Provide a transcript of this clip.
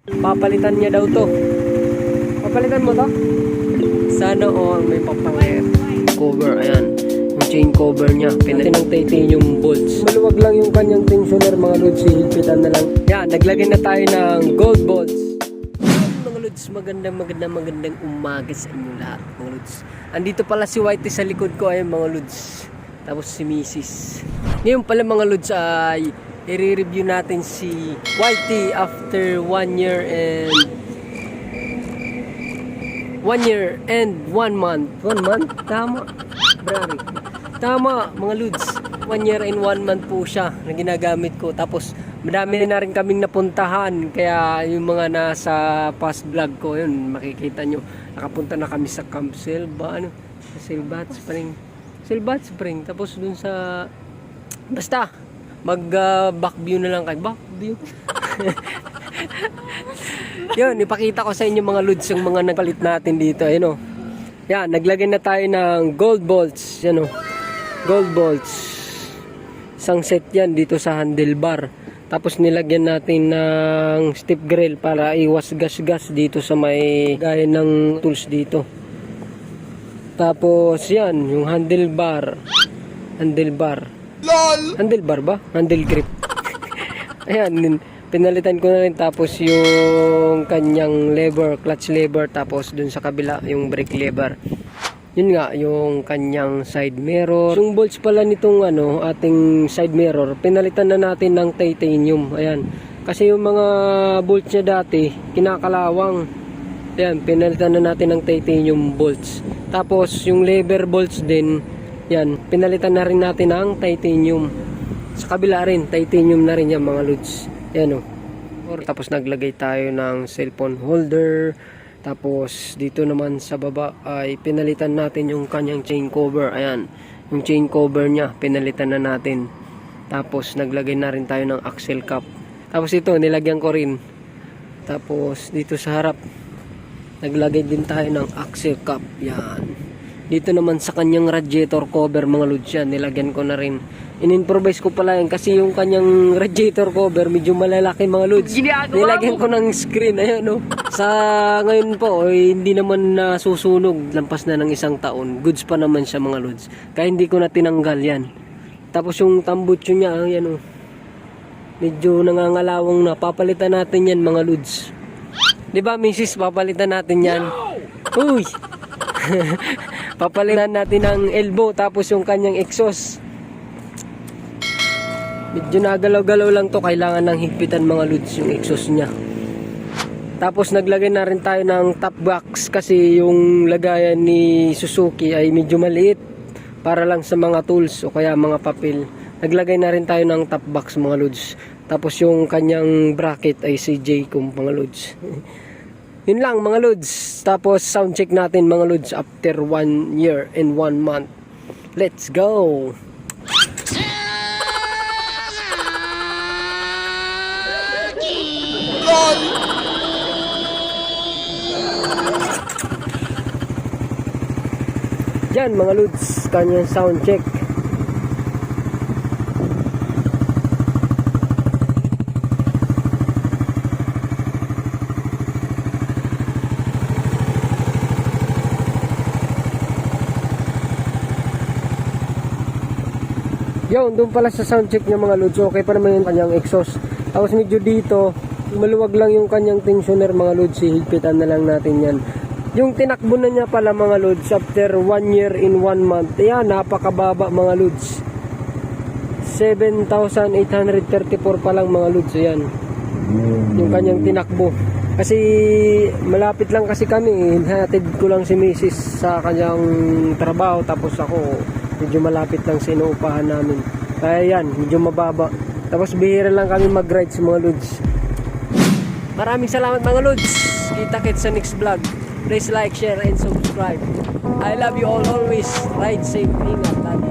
Papalitan niya daw to. Papalitan mo to? Sana may papaware cover. Ayan, yung chain cover niya. Pinalitan ng titanium bolts. Maluwag lang yung kanyang tensioner mga lods. Hihigpitan na lang. Yan, naglagay na tayo ng gold bolts. Mga lods, magandang umaga sa inyo lahat mga lods. Andito pala si Whitey sa likod ko. Ayan mga lods. Tapos si Mrs. Ngayon pala mga lods ay i-review natin si Whitey after 1 year and 1 month. 1 month? Tama. Brary. Tama mga lods. 1 year and 1 month po siya na ginagamit ko. Tapos madami na rin kaming napuntahan. Kaya yung mga nasa past vlog ko, yun makikita nyo. Nakapunta na kami sa Camp Silva. Silvat Spring. Tapos dun sa basta mag back view na lang kayo. Back view. Yun, ipakita ko sa inyo mga lods yung mga nagpalit natin dito. Ayun o. Yan, naglagay na tayo ng gold bolts. Yan o. Gold bolts. Isang set yan dito sa handlebar. Tapos nilagyan natin ng step grill para iwas gas-gas dito sa may gaya ng tools dito. Tapos yan, yung handlebar. LOL! Handlebar ba? Handle grip. Ayan, pinalitan ko na rin. Tapos yung kanyang lever, clutch lever. Tapos dun sa kabila, yung brake lever. Yun nga, yung kanyang side mirror. Yung bolts pala nitong ating side mirror, pinalitan na natin ng titanium. Ayan. Kasi yung mga bolts niya dati, kinakalawang. Ayan, pinalitan na natin ng titanium bolts. Tapos yung lever bolts din, yan, pinalitan na rin natin ng titanium. Sa kabila rin, titanium na rin yan mga lods. Yan o. Tapos naglagay tayo ng cellphone holder. Tapos dito naman sa baba ay pinalitan natin yung kanyang chain cover. Ayan, yung chain cover niya, pinalitan na natin. Tapos naglagay na rin tayo ng axle cap. Tapos ito, nilagyan ko rin. Tapos dito sa harap, naglagay din tayo ng axle cap. Yan. Dito naman sa kanyang radiator cover mga lods yan, nilagyan ko na rin. In-improvise ko pala yan kasi yung kanyang radiator cover medyo malalaki mga lods. Nilagyan ko ng screen. Ayan o. Sa ngayon po, hindi naman nasusunog. Lampas na ng 1 taon. Goods pa naman siya mga lods. Kaya hindi ko na tinanggal yan. Tapos yung tambutso niya, ayan o. Medyo nangangalawang na. Papalitan natin yan mga lods. Diba Mrs. Papalitan natin yan. Uy! Papalitan natin ng elbow. Tapos yung kanyang exhaust, medyo nagalaw-galaw lang to. Kailangan ng higpitan mga lods yung exhaust nya. Tapos naglagay na rin tayo ng top box. Kasi yung lagayan ni Suzuki ay medyo maliit, para lang sa mga tools o kaya mga papel. Naglagay na rin tayo ng top box mga lods. Tapos yung kanyang bracket ay CJ kung mga lods. Yun lang mga lods. Tapos sound check natin mga lods after 1 year and 1 month. Let's go! LOL! Yan mga lods, kanyang sound check. Yun, doon pala sa sound check niya mga lods, okay pa naman yung kanyang exhaust. Tapos medyo dito, maluwag lang yung kanyang tensioner mga lods, hihigpitan na lang natin yan. Yung tinakbo na niya pala mga lods after 1 year in 1 month, yan, napakababa mga lods. 7,834 pa lang mga lods, yan. Yung kanyang tinakbo. Kasi malapit lang kasi kami, hatid ko lang si Mrs. sa kanyang trabaho, tapos ako medyo malapit lang sa inuupahan namin. Kaya yan, medyo mababa. Tapos bihira lang kami mag-rides mga lods. Maraming salamat mga lods. Kita-kits sa next vlog. Please like, share, and subscribe. I love you all always. Ride safe. Ingat lagi.